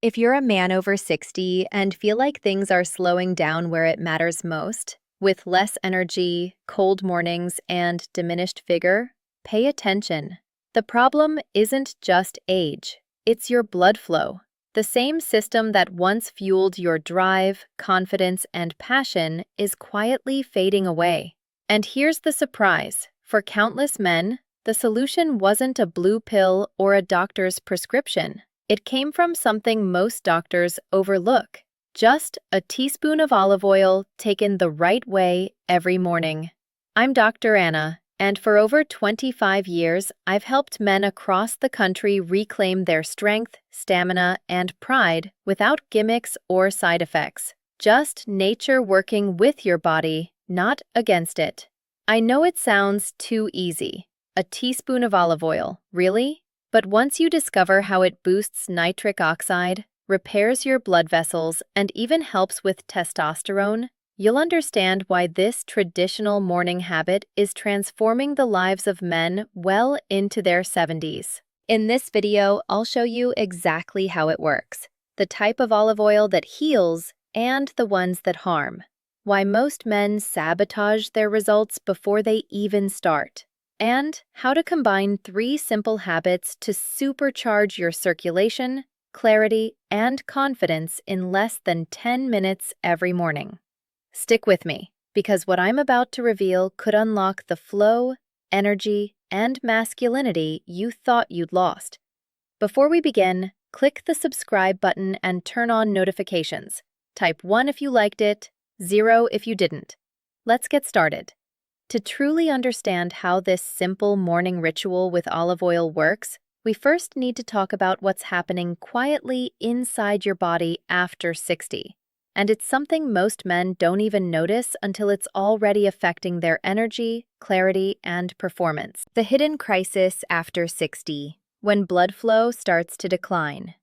If you're a man over 60 and feel like things are slowing down where it matters most, with less energy, cold mornings, and diminished vigor, pay attention. The problem isn't just age, it's your blood flow. The same system that once fueled your drive, confidence, and passion is quietly fading away. And here's the surprise. For countless men, the solution wasn't a blue pill or a doctor's prescription. It came from something most doctors overlook. Just a teaspoon of olive oil taken the right way every morning. I'm Dr. Anna, and for over 25 years, I've helped men across the country reclaim their strength, stamina, and pride without gimmicks or side effects. Just nature working with your body, not against it. I know it sounds too easy. A teaspoon of olive oil, really? But once you discover how it boosts nitric oxide, repairs your blood vessels, and even helps with testosterone, you'll understand why this traditional morning habit is transforming the lives of men well into their 70s. In this video, I'll show you exactly how it works, the type of olive oil that heals and the ones that harm, why most men sabotage their results before they even start, and how to combine 3 simple habits to supercharge your circulation, clarity, and confidence in less than 10 minutes every morning. Stick with me, because what I'm about to reveal could unlock the flow, energy, and masculinity you thought you'd lost. Before we begin, click the subscribe button and turn on notifications. Type 1 if you liked it, 0 if you didn't. Let's get started. To truly understand how this simple morning ritual with olive oil works, we first need to talk about what's happening quietly inside your body after 60. And it's something most men don't even notice until it's already affecting their energy, clarity, and performance. The hidden crisis after 60, when blood flow starts to decline.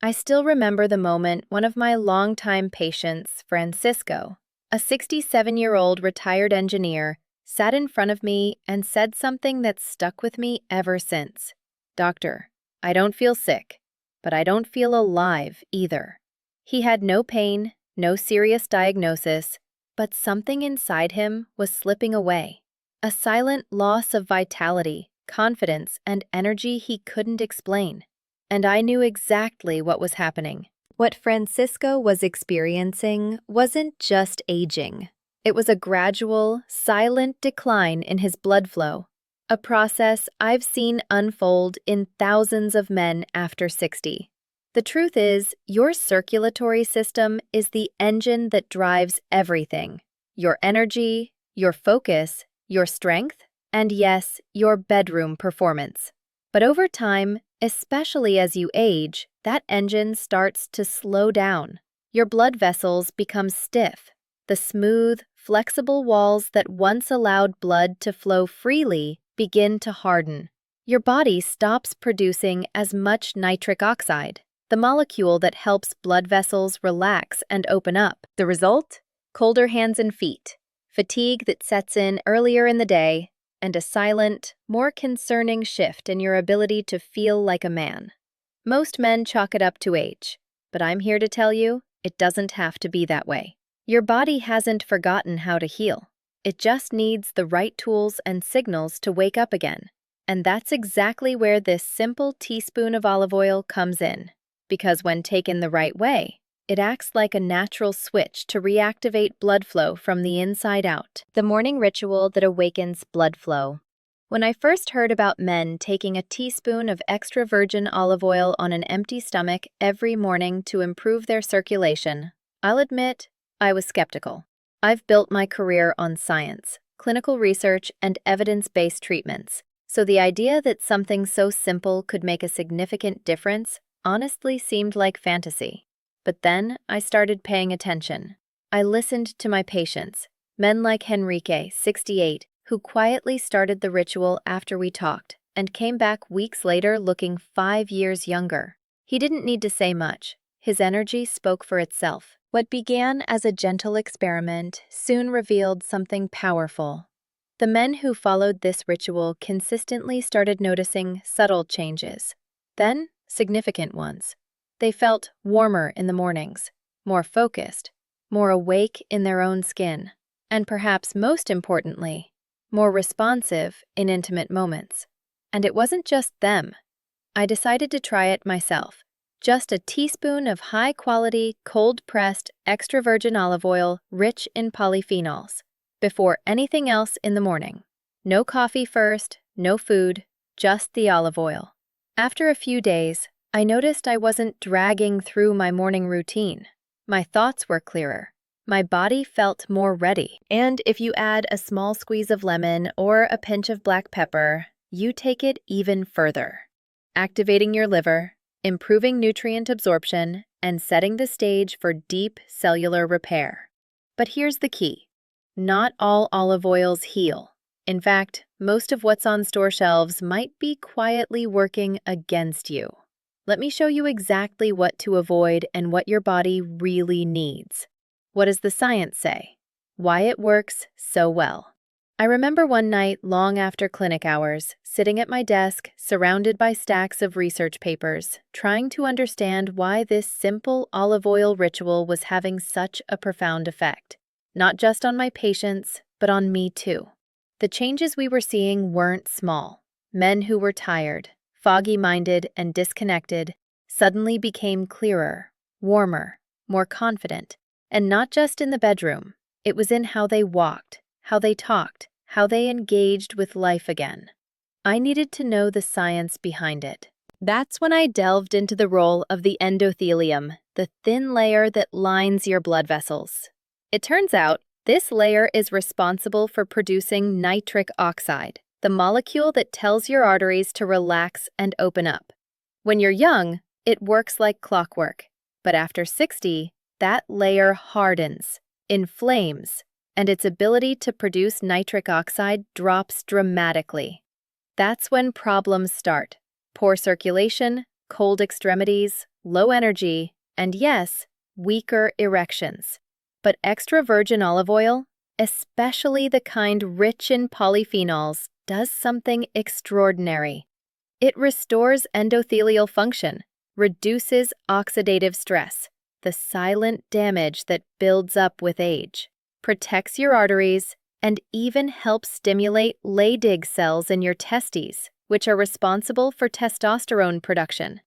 I still remember the moment one of my longtime patients, Francisco, a 67-year-old retired engineer, sat in front of me and said something that's stuck with me ever since. "Doctor, I don't feel sick, but I don't feel alive either." He had no pain, no serious diagnosis, but something inside him was slipping away. A silent loss of vitality, confidence, and energy he couldn't explain. And I knew exactly what was happening. What Francisco was experiencing wasn't just aging. It was a gradual, silent decline in his blood flow, a process I've seen unfold in thousands of men after 60. The truth is, your circulatory system is the engine that drives everything. Your energy, your focus, your strength, and yes, your bedroom performance. But over time, especially as you age, that engine starts to slow down. Your blood vessels become stiff. The smooth, flexible walls that once allowed blood to flow freely begin to harden. Your body stops producing as much nitric oxide, the molecule that helps blood vessels relax and open up. The result? Colder hands and feet, fatigue that sets in earlier in the day, and a silent, more concerning shift in your ability to feel like a man. Most men chalk it up to age, but I'm here to tell you, it doesn't have to be that way. Your body hasn't forgotten how to heal. It just needs the right tools and signals to wake up again. And that's exactly where this simple teaspoon of olive oil comes in. Because when taken the right way, it acts like a natural switch to reactivate blood flow from the inside out. The morning ritual that awakens blood flow. When I first heard about men taking a teaspoon of extra virgin olive oil on an empty stomach every morning to improve their circulation, I'll admit, I was skeptical. I've built my career on science, clinical research, and evidence-based treatments, so the idea that something so simple could make a significant difference honestly seemed like fantasy. But then I started paying attention. I listened to my patients, men like Henrique, 68, who quietly started the ritual after we talked and came back weeks later looking 5 years younger. He didn't need to say much. His energy spoke for itself. What began as a gentle experiment soon revealed something powerful. The men who followed this ritual consistently started noticing subtle changes, then significant ones. They felt warmer in the mornings, more focused, more awake in their own skin, and perhaps most importantly, more responsive in intimate moments. And it wasn't just them. I decided to try it myself. Just a teaspoon of high-quality, cold-pressed, extra virgin olive oil rich in polyphenols, before anything else in the morning. No coffee first, no food, just the olive oil. After a few days, I noticed I wasn't dragging through my morning routine. My thoughts were clearer. My body felt more ready. And if you add a small squeeze of lemon or a pinch of black pepper, you take it even further, activating your liver, improving nutrient absorption, and setting the stage for deep cellular repair. But here's the key. Not all olive oils heal. In fact, most of what's on store shelves might be quietly working against you. Let me show you exactly what to avoid and what your body really needs. What does the science say? Why it works so well. I remember one night, long after clinic hours, sitting at my desk, surrounded by stacks of research papers, trying to understand why this simple olive oil ritual was having such a profound effect. Not just on my patients, but on me too. The changes we were seeing weren't small. Men who were tired, foggy-minded, and disconnected suddenly became clearer, warmer, more confident, and not just in the bedroom. It was in how they walked, how they talked, how they engaged with life again. I needed to know the science behind it. That's when I delved into the role of the endothelium, the thin layer that lines your blood vessels. It turns out, this layer is responsible for producing nitric oxide, the molecule that tells your arteries to relax and open up. When you're young, it works like clockwork, but after 60, that layer hardens, inflames, and its ability to produce nitric oxide drops dramatically. That's when problems start. Poor circulation, cold extremities, low energy, and yes, weaker erections. But extra virgin olive oil, especially the kind rich in polyphenols, does something extraordinary. It restores endothelial function, reduces oxidative stress, the silent damage that builds up with age, protects your arteries, and even helps stimulate Leydig cells in your testes, which are responsible for testosterone production.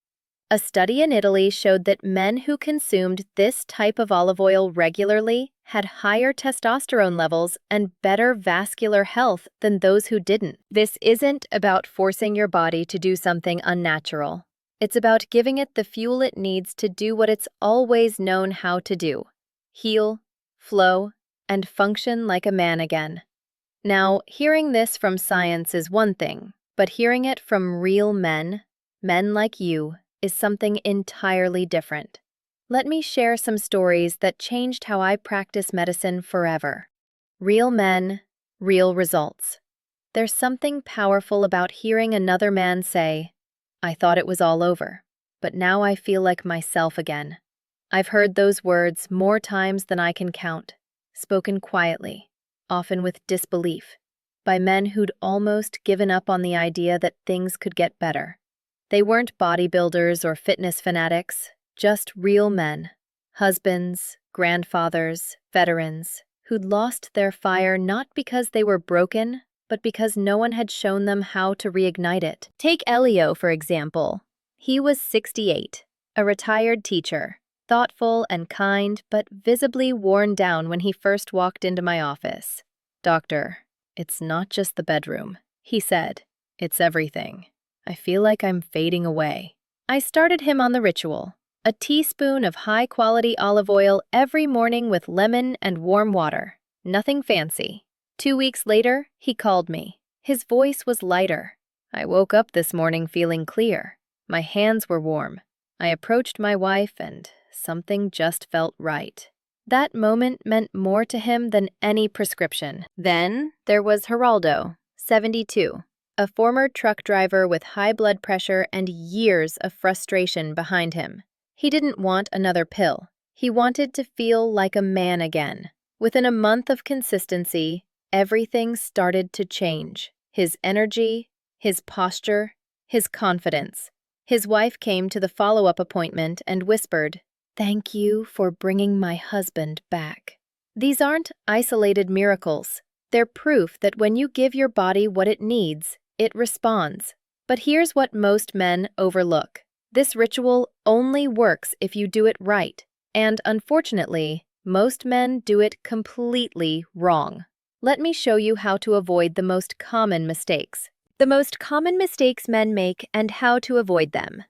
A study in Italy showed that men who consumed this type of olive oil regularly had higher testosterone levels and better vascular health than those who didn't. This isn't about forcing your body to do something unnatural. It's about giving it the fuel it needs to do what it's always known how to do: heal, flow, and function like a man again. Now, hearing this from science is one thing, but hearing it from real men like you, is something entirely different. Let me share some stories that changed how I practice medicine forever. Real men, real results. There's something powerful about hearing another man say, "I thought it was all over, but now I feel like myself again." I've heard those words more times than I can count, spoken quietly, often with disbelief, by men who'd almost given up on the idea that things could get better. They weren't bodybuilders or fitness fanatics, just real men, husbands, grandfathers, veterans, who'd lost their fire not because they were broken, but because no one had shown them how to reignite it. Take Elio, for example. He was 68, a retired teacher, thoughtful and kind, but visibly worn down when he first walked into my office. "Doctor, it's not just the bedroom," he said. "It's everything. I feel like I'm fading away." I started him on the ritual: a teaspoon of high-quality olive oil every morning with lemon and warm water. Nothing fancy. 2 weeks later, he called me. His voice was lighter. "I woke up this morning feeling clear. My hands were warm. I approached my wife and something just felt right." That moment meant more to him than any prescription. Then there was Geraldo, 72. A former truck driver with high blood pressure and years of frustration behind him. He didn't want another pill. He wanted to feel like a man again. Within a month of consistency, everything started to change. His energy, his posture, his confidence. His wife came to the follow-up appointment and whispered, "Thank you for bringing my husband back." These aren't isolated miracles. They're proof that when you give your body what it needs, it responds. But here's what most men overlook. This ritual only works if you do it right. And unfortunately, most men do it completely wrong. Let me show you how to avoid the most common mistakes. The most common mistakes men make and how to avoid them.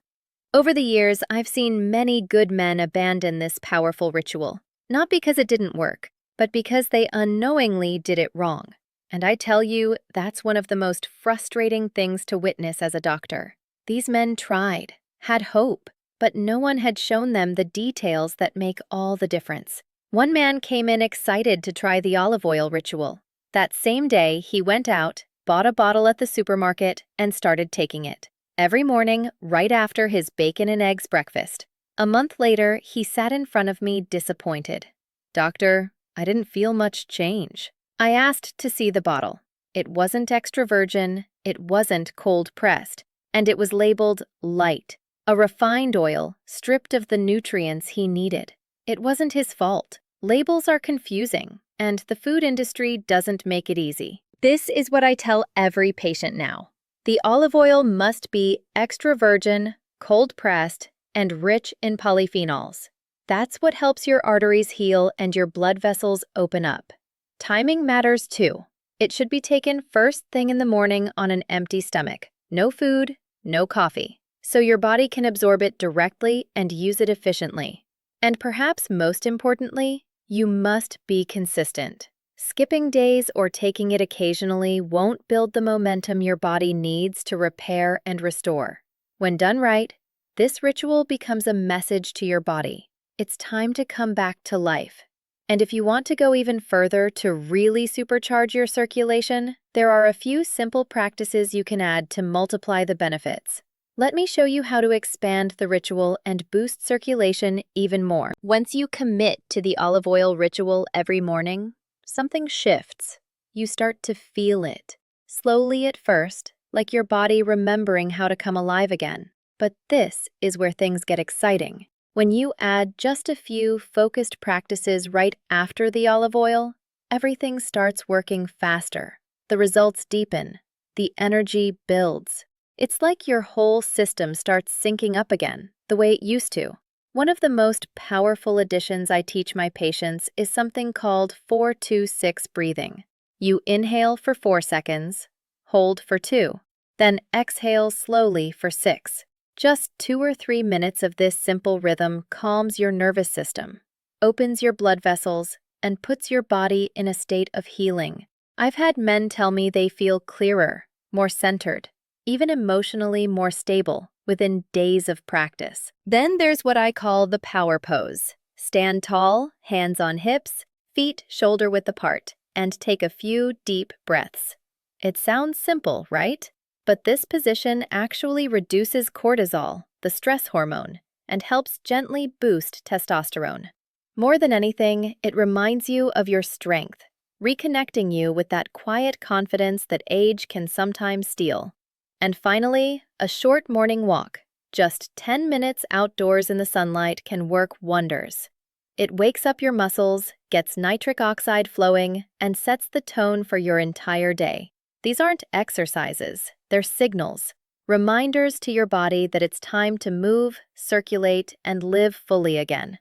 Over the years, I've seen many good men abandon this powerful ritual, not because it didn't work, but because they unknowingly did it wrong. And I tell you, that's one of the most frustrating things to witness as a doctor. These men tried, had hope, but no one had shown them the details that make all the difference. One man came in excited to try the olive oil ritual. That same day, he went out, bought a bottle at the supermarket, and started taking it. Every morning, right after his bacon and eggs breakfast. A month later, he sat in front of me disappointed. "Doctor, I didn't feel much change." I asked to see the bottle. It wasn't extra virgin, it wasn't cold pressed, and it was labeled light, a refined oil stripped of the nutrients he needed. It wasn't his fault. Labels are confusing, and the food industry doesn't make it easy. This is what I tell every patient now. The olive oil must be extra virgin, cold pressed, and rich in polyphenols. That's what helps your arteries heal and your blood vessels open up. Timing matters too. It should be taken first thing in the morning on an empty stomach. No food, no coffee. So your body can absorb it directly and use it efficiently. And perhaps most importantly, you must be consistent. Skipping days or taking it occasionally won't build the momentum your body needs to repair and restore. When done right, this ritual becomes a message to your body. It's time to come back to life. And if you want to go even further to really supercharge your circulation, there are a few simple practices you can add to multiply the benefits. Let me show you how to expand the ritual and boost circulation even more. Once you commit to the olive oil ritual every morning, something shifts. You start to feel it. Slowly at first, like your body remembering how to come alive again. But this is where things get exciting. When you add just a few focused practices right after the olive oil, everything starts working faster. The results deepen. The energy builds. It's like your whole system starts syncing up again, the way it used to. One of the most powerful additions I teach my patients is something called 4-2-6 breathing. You inhale for 4 seconds, hold for 2, then exhale slowly for 6. Just 2 or 3 minutes of this simple rhythm calms your nervous system, opens your blood vessels, and puts your body in a state of healing. I've had men tell me they feel clearer, more centered, even emotionally more stable within days of practice. Then there's what I call the power pose. Stand tall, hands on hips, feet shoulder-width apart, and take a few deep breaths. It sounds simple, right? But this position actually reduces cortisol, the stress hormone, and helps gently boost testosterone. More than anything, it reminds you of your strength, reconnecting you with that quiet confidence that age can sometimes steal. And finally, a short morning walk. Just 10 minutes outdoors in the sunlight can work wonders. It wakes up your muscles, gets nitric oxide flowing, and sets the tone for your entire day. These aren't exercises, they're signals, reminders to your body that it's time to move, circulate, and live fully again.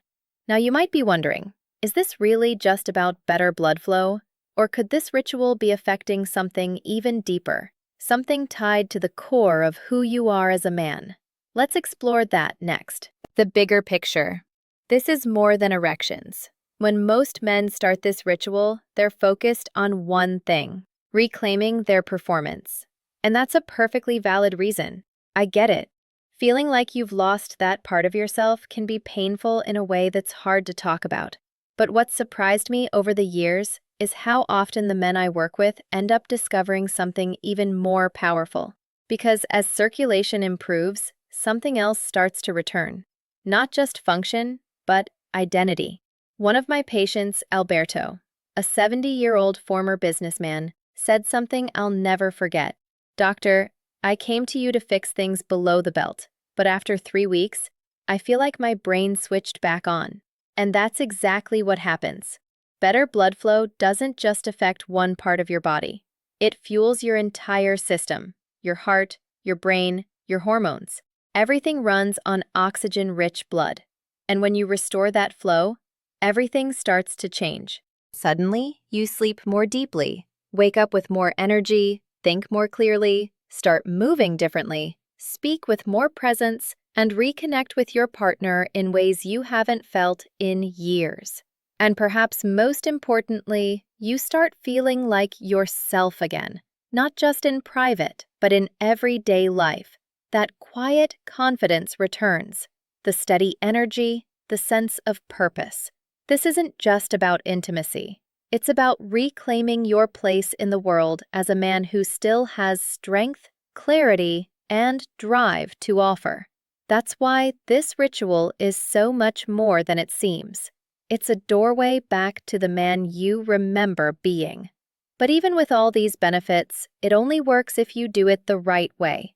Now you might be wondering, is this really just about better blood flow? Or could this ritual be affecting something even deeper? Something tied to the core of who you are as a man? Let's explore that next. The bigger picture. This is more than erections. When most men start this ritual, they're focused on one thing: reclaiming their performance. And that's a perfectly valid reason. I get it. Feeling like you've lost that part of yourself can be painful in a way that's hard to talk about. But what surprised me over the years is how often the men I work with end up discovering something even more powerful. Because as circulation improves, something else starts to return. Not just function, but identity. One of my patients, Alberto, a 70-year-old former businessman, said something I'll never forget. "Doctor, I came to you to fix things below the belt. but after 3 weeks, I feel like my brain switched back on. And that's exactly what happens. Better blood flow doesn't just affect one part of your body. It fuels your entire system, your heart, your brain, your hormones. Everything runs on oxygen-rich blood. And when you restore that flow, everything starts to change. Suddenly, you sleep more deeply, wake up with more energy, think more clearly, start moving differently, speak with more presence, and reconnect with your partner in ways you haven't felt in years. And perhaps most importantly, you start feeling like yourself again, not just in private, but in everyday life. That quiet confidence returns, the steady energy, the sense of purpose. This isn't just about intimacy. It's about reclaiming your place in the world as a man who still has strength, clarity, and drive to offer. That's why this ritual is so much more than it seems. It's a doorway back to the man you remember being. But even with all these benefits, it only works if you do it the right way.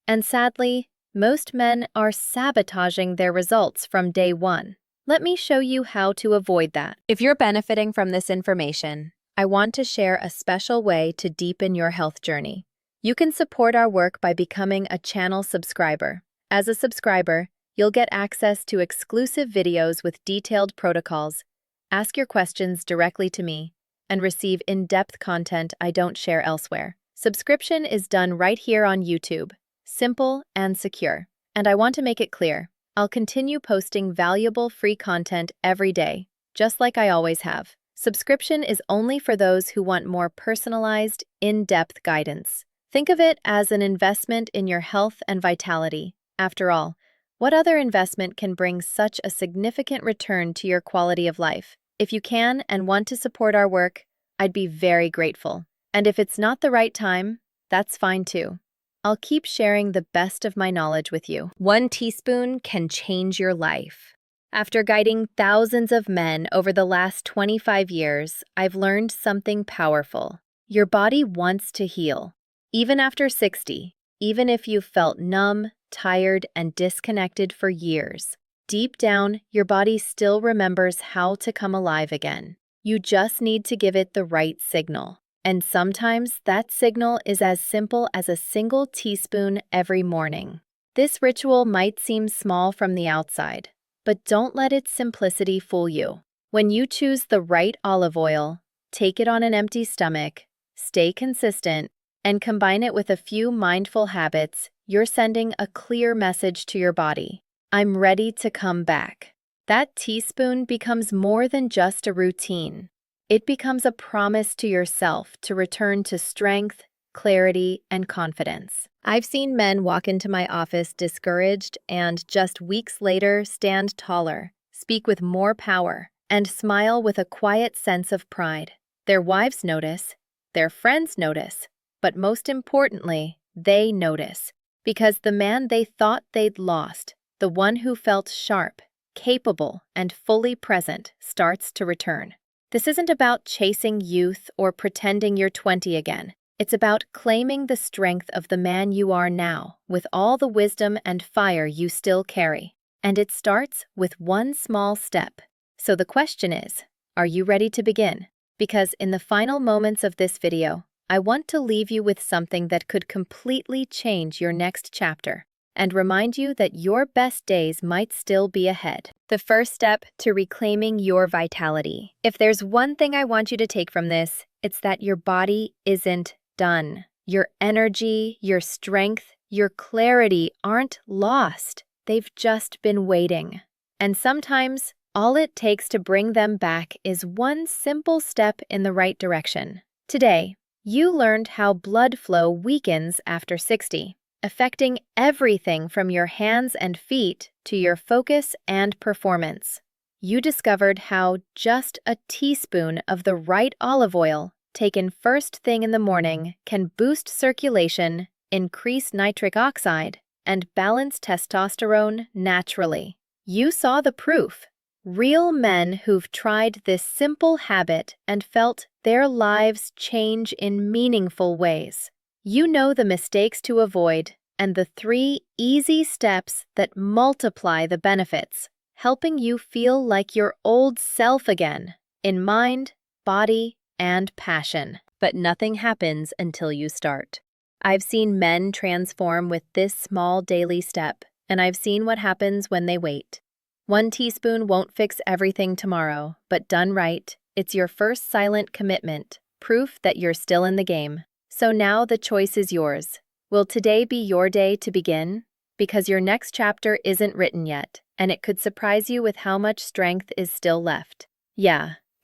And sadly, most men are sabotaging their results from day one. Let me show you how to avoid that. If you're benefiting from this information, I want to share a special way to deepen your health journey. You can support our work by becoming a channel subscriber. As a subscriber, you'll get access to exclusive videos with detailed protocols, ask your questions directly to me, and receive in-depth content I don't share elsewhere. Subscription is done right here on YouTube, simple and secure. And I want to make it clear, I'll continue posting valuable free content every day, just like I always have. Subscription is only for those who want more personalized, in-depth guidance. Think of it as an investment in your health and vitality. After all, what other investment can bring such a significant return to your quality of life? If you can and want to support our work, I'd be very grateful. And if it's not the right time, that's fine too. I'll keep sharing the best of my knowledge with you. 1 teaspoon can change your life. After guiding thousands of men over the last 25 years, I've learned something powerful. Your body wants to heal. Even after 60, even if you've felt numb, tired, and disconnected for years, deep down, your body still remembers how to come alive again. You just need to give it the right signal. And sometimes that signal is as simple as a single teaspoon every morning. This ritual might seem small from the outside, but don't let its simplicity fool you. When you choose the right olive oil, take it on an empty stomach, stay consistent, and combine it with a few mindful habits, you're sending a clear message to your body. I'm ready to come back. That teaspoon becomes more than just a routine. It becomes a promise to yourself to return to strength, clarity, and confidence. I've seen men walk into my office discouraged and just weeks later stand taller, speak with more power, and smile with a quiet sense of pride. Their wives notice, their friends notice, but most importantly, they notice. Because the man they thought they'd lost, the one who felt sharp, capable, and fully present, starts to return. This isn't about chasing youth or pretending you're 20 again. It's about claiming the strength of the man you are now, with all the wisdom and fire you still carry. And it starts with one small step. So the question is, are you ready to begin? Because in the final moments of this video, I want to leave you with something that could completely change your next chapter and remind you that your best days might still be ahead. The first step to reclaiming your vitality. If there's one thing I want you to take from this, it's that your body isn't done. Your energy, your strength, your clarity aren't lost. They've just been waiting. And sometimes, all it takes to bring them back is one simple step in the right direction. Today, you learned how blood flow weakens after 60. Affecting everything from your hands and feet to your focus and performance. You discovered how just a teaspoon of the right olive oil, taken first thing in the morning, can boost circulation, increase nitric oxide, and balance testosterone naturally. You saw the proof. Real men who've tried this simple habit and felt their lives change in meaningful ways. You know the mistakes to avoid, and the 3 easy steps that multiply the benefits, helping you feel like your old self again, in mind, body, and passion. But nothing happens until you start. I've seen men transform with this small daily step, and I've seen what happens when they wait. 1 teaspoon won't fix everything tomorrow, but done right, it's your first silent commitment, proof that you're still in the game. So now the choice is yours. Will today be your day to begin? Because your next chapter isn't written yet, and it could surprise you with how much strength is still left. Yeah,